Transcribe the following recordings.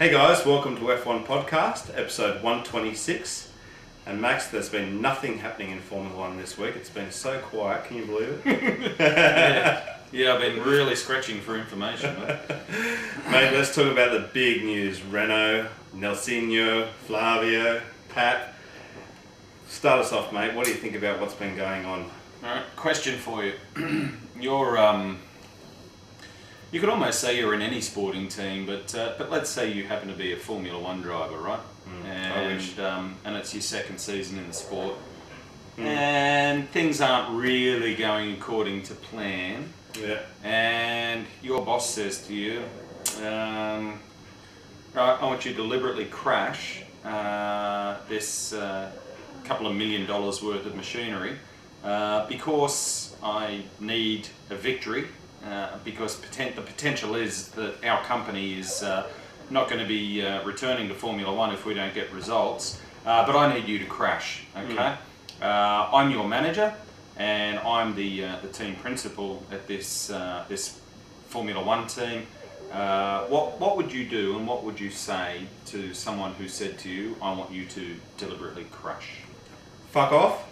Hey guys, welcome to F1Podcast, episode 126. And Max, there's been nothing happening in Formula 1 this week. It's been so quiet, can you believe it? Yeah, I've been really scratching for information. Mate, let's talk about the big news. Renault, Nelsinho, Flavio, Pat. Start us off, mate. What do you think about what's been going on? Alright, question for you. You could almost say you're in any sporting team, but let's say you happen to be a Formula 1 driver, right? And it's your second season in the sport. And things aren't really going according to plan. Yeah. And your boss says to you, right, I want you to deliberately crash this couple of $1 million worth of machinery because I need a victory. Because the potential is that our company is not going to be returning to Formula 1 if we don't get results, but I need you to crash, okay? I'm your manager, and I'm the team principal at this Formula 1 team. What would you do, and what would you say to someone who said to you, I want you to deliberately crash? Fuck off?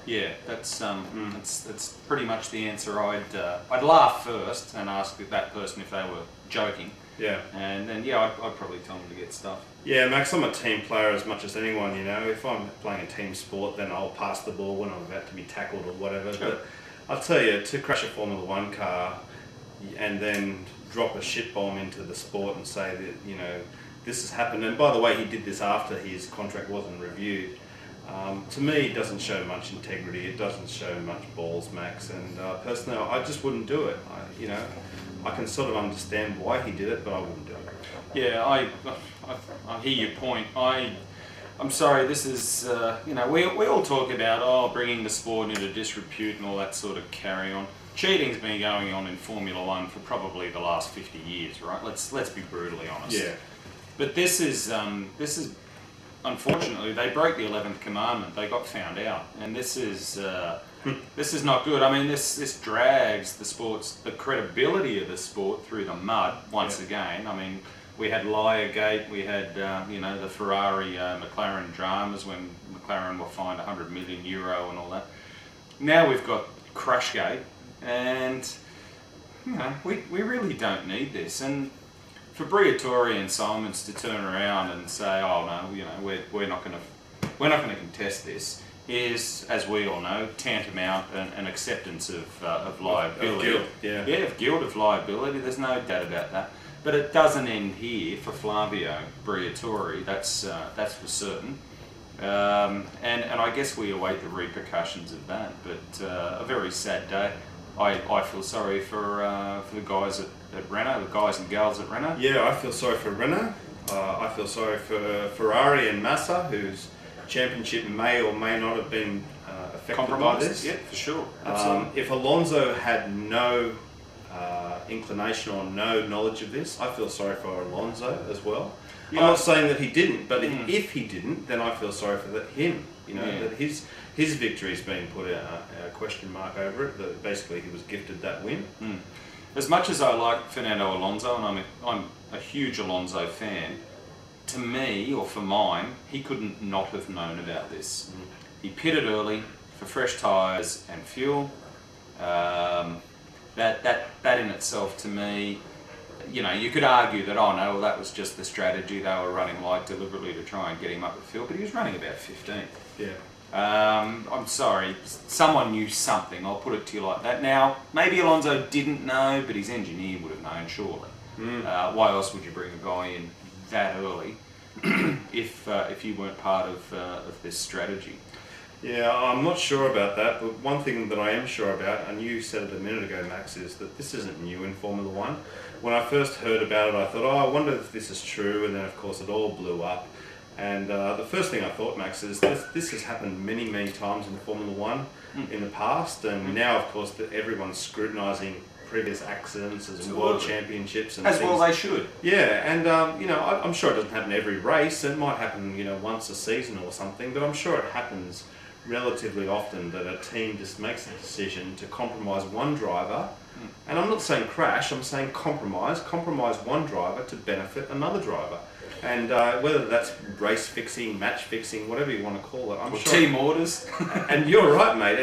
Yeah, that's pretty much the answer. I'd laugh first and ask that person if they were joking. Yeah. And then I'd probably tell them to get stuff. Yeah, Max, I'm a team player as much as anyone, you know. If I'm playing a team sport, then I'll pass the ball when I'm about to be tackled or whatever. Sure. But I'll tell you, to crash a Formula 1 car and then drop a shit bomb into the sport and say that, you know, this has happened. And by the way, he did this after his contract wasn't reviewed. To me, it doesn't show much integrity. It doesn't show much balls, Max. And personally, I just wouldn't do it. I can sort of understand why he did it, but I wouldn't do it. Yeah, I hear your point. I'm sorry. This is we all talk about bringing the sport into disrepute and all that sort of carry on. Cheating's been going on in Formula 1 for probably the last 50 years, right? Let's be brutally honest. Yeah. But this is. Unfortunately, they broke the 11th commandment. They got found out, and this is not good. I mean, this drags the credibility of the sport through the mud once again. I mean, we had Liargate, we had the Ferrari McLaren dramas when McLaren were fined €100 million and all that. Now we've got Crashgate, and we really don't need this. And for Briatore and Simons to turn around and say, "Oh no, we're not going to contest this," is, as we all know, tantamount an acceptance of liability. Of guilt, of guilt, of liability. There's no doubt about that. But it doesn't end here for Flavio Briatore. That's for certain. And I guess we await the repercussions of that. But a very sad day. I feel sorry for the guys at Renault, the guys and gals at Renault. Yeah, I feel sorry for Renault. I feel sorry for Ferrari and Massa, whose championship may or may not have been affected by this. Yeah, for sure. If Alonso had no inclination or no knowledge of this, I feel sorry for Alonso as well. Yeah. I'm not saying that he didn't, but if he didn't, then I feel sorry for him. That his victory's been put a question mark over it. That basically he was gifted that win. As much as I like Fernando Alonso, and I'm a huge Alonso fan, to me, or for mine, he couldn't not have known about this. He pitted early for fresh tyres and fuel. That in itself, to me, you could argue that, that was just the strategy. They were running light deliberately to try and get him up the field, but he was running about 15th. Yeah. I'm sorry, someone knew something, I'll put it to you like that. Now, maybe Alonso didn't know, but his engineer would have known, surely. Why else would you bring a guy in that early if you weren't part of this strategy? Yeah, I'm not sure about that, but one thing that I am sure about, and you said it a minute ago, Max, is that this isn't new in Formula 1. When I first heard about it, I thought, I wonder if this is true, and then of course it all blew up. And the first thing I thought, Max, is this has happened many, many times in Formula 1 in the past, and now, of course, that everyone's scrutinising previous accidents as world championships and as things. Well they should. Yeah, and I'm sure it doesn't happen every race. It might happen, once a season or something, but I'm sure it happens relatively often that a team just makes a decision to compromise one driver, and I'm not saying crash, I'm saying compromise one driver to benefit another driver. And whether that's race fixing, match fixing, whatever you want to call it, I'm sure. Team orders. And you're right, mate.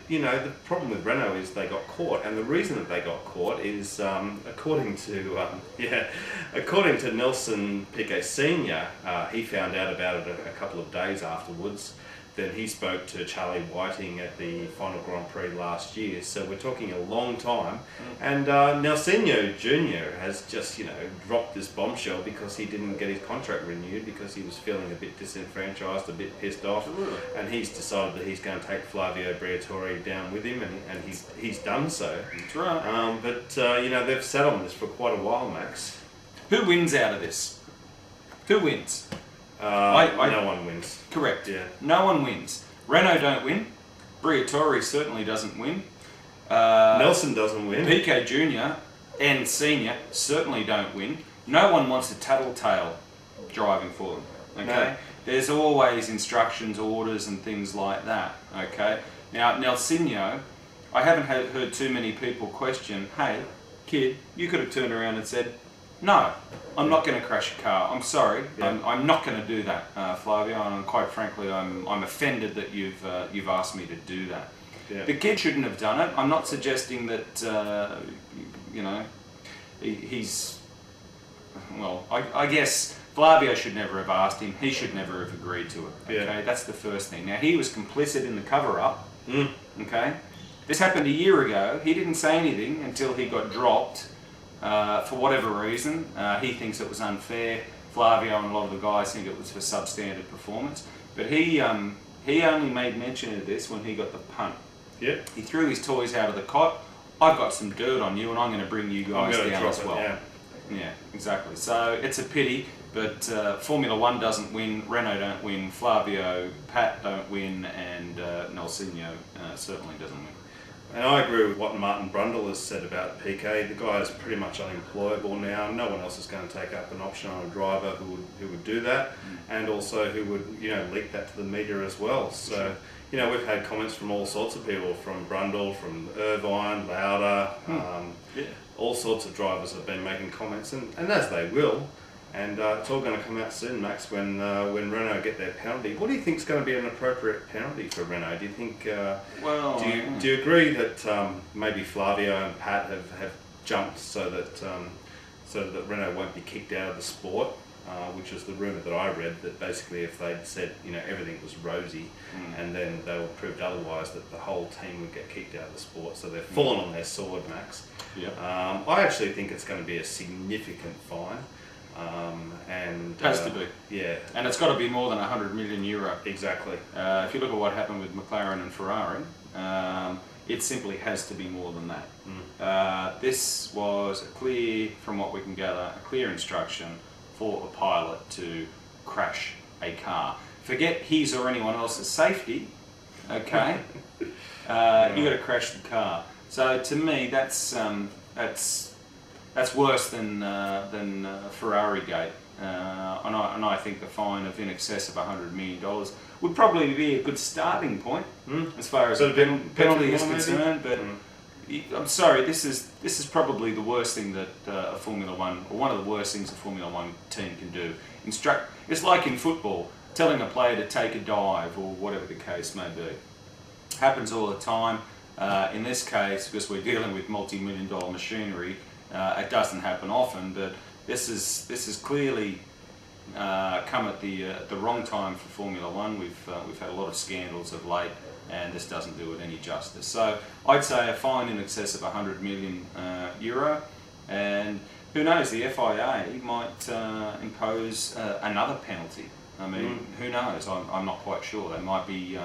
The problem with Renault is they got caught, and the reason that they got caught is, according to Nelson Piquet Senior, he found out about it a couple of days afterwards. Then he spoke to Charlie Whiting at the final Grand Prix last year. So we're talking a long time. And Nelsinho Jr. has just, dropped this bombshell because he didn't get his contract renewed because he was feeling a bit disenfranchised, a bit pissed off. And he's decided that he's going to take Flavio Briatore down with him, and he's done so. That's right. But they've sat on this for quite a while, Max. Who wins out of this? Who wins? No one wins. Correct. Yeah. No one wins. Renault don't win. Briatore certainly doesn't win. Nelson doesn't win. Piquet Jr. and Senior certainly don't win. No one wants a tattletale driving for them. Okay. No. There's always instructions, orders, and things like that. Okay. Now Nelsinho, I haven't heard too many people question, "Hey, kid, you could have turned around and said, no, I'm not going to crash a car. I'm sorry. Yeah. I'm not going to do that, Flavio. And quite frankly, I'm offended that you've asked me to do that." Yeah. The kid shouldn't have done it. I'm not suggesting that he's. Well, I guess Flavio should never have asked him. He should never have agreed to it. Okay, Yeah. That's the first thing. Now he was complicit in the cover-up. Okay, this happened a year ago. He didn't say anything until he got dropped. For whatever reason, he thinks it was unfair. Flavio and a lot of the guys think it was for substandard performance. But he only made mention of this when he got the punt. Yeah. He threw his toys out of the cot. "I've got some dirt on you, and I'm going to bring you guys down as well." Yeah, exactly. So it's a pity, but Formula One doesn't win, Renault don't win, Flavio, Pat don't win, and Nelsinho certainly doesn't win. And I agree with what Martin Brundle has said about Piquet. The guy is pretty much unemployable now. No one else is going to take up an option on a driver who would do that, and also who would leak that to the media as well. So we've had comments from all sorts of people, from Brundle, from Irvine, Lauda, all sorts of drivers have been making comments, and as they will. And it's all going to come out soon, Max, when Renault get their penalty. What do you think is going to be an appropriate penalty for Renault? Do you think? Do you agree that maybe Flavio and Pat have jumped so that Renault won't be kicked out of the sport? Which is the rumour that I read, that basically if they'd said everything was rosy, and then they were proved otherwise, that the whole team would get kicked out of the sport. So they're fallen on their sword, Max. I actually think it's going to be a significant fine. And has to be. Yeah. And it's got to be more than €100 million. Exactly. If you look at what happened with McLaren and Ferrari, it simply has to be more than that. This was from what we can gather, a clear instruction for a pilot to crash a car. Forget his or anyone else's safety, okay? You got to crash the car. So to me, that's worse than Ferrari Gate, and I think the fine of in excess of $100 million would probably be a good starting point as far as the penalty is concerned. But I'm sorry, this is probably the worst thing that a Formula One, or one of the worst things a Formula One team can do. It's like in football, telling a player to take a dive or whatever the case may be. Happens all the time. In this case, because we're dealing with multi-million-dollar machinery, it doesn't happen often, but this is clearly come at the wrong time for Formula One. We've had a lot of scandals of late, and this doesn't do it any justice. So I'd say a fine in excess of €100 million, and who knows, the FIA might impose another penalty. I mean, who knows? I'm not quite sure. They might be.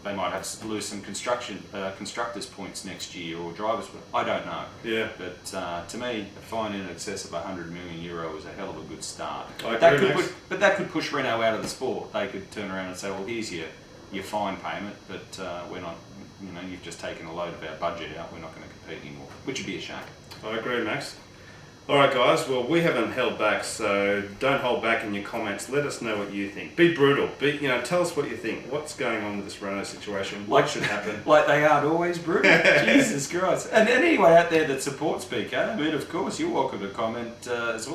They might have to lose some constructors points next year, or drivers. I don't know. Yeah. But to me, a fine in excess of €100 million is a hell of a good start. But that could push Renault out of the sport. They could turn around and say, "Well, here's your fine payment, but we're not. You've just taken a load of our budget out. We're not going to compete anymore," which would be a shame. I agree, Max. All right, guys. Well, we haven't held back, so don't hold back in your comments. Let us know what you think. Be brutal. Tell us what you think. What's going on with this Renault situation? What should happen? Like they aren't always brutal. Jesus Christ. And anyway out there that supports Piquet, I mean, of course, you're welcome to comment as well.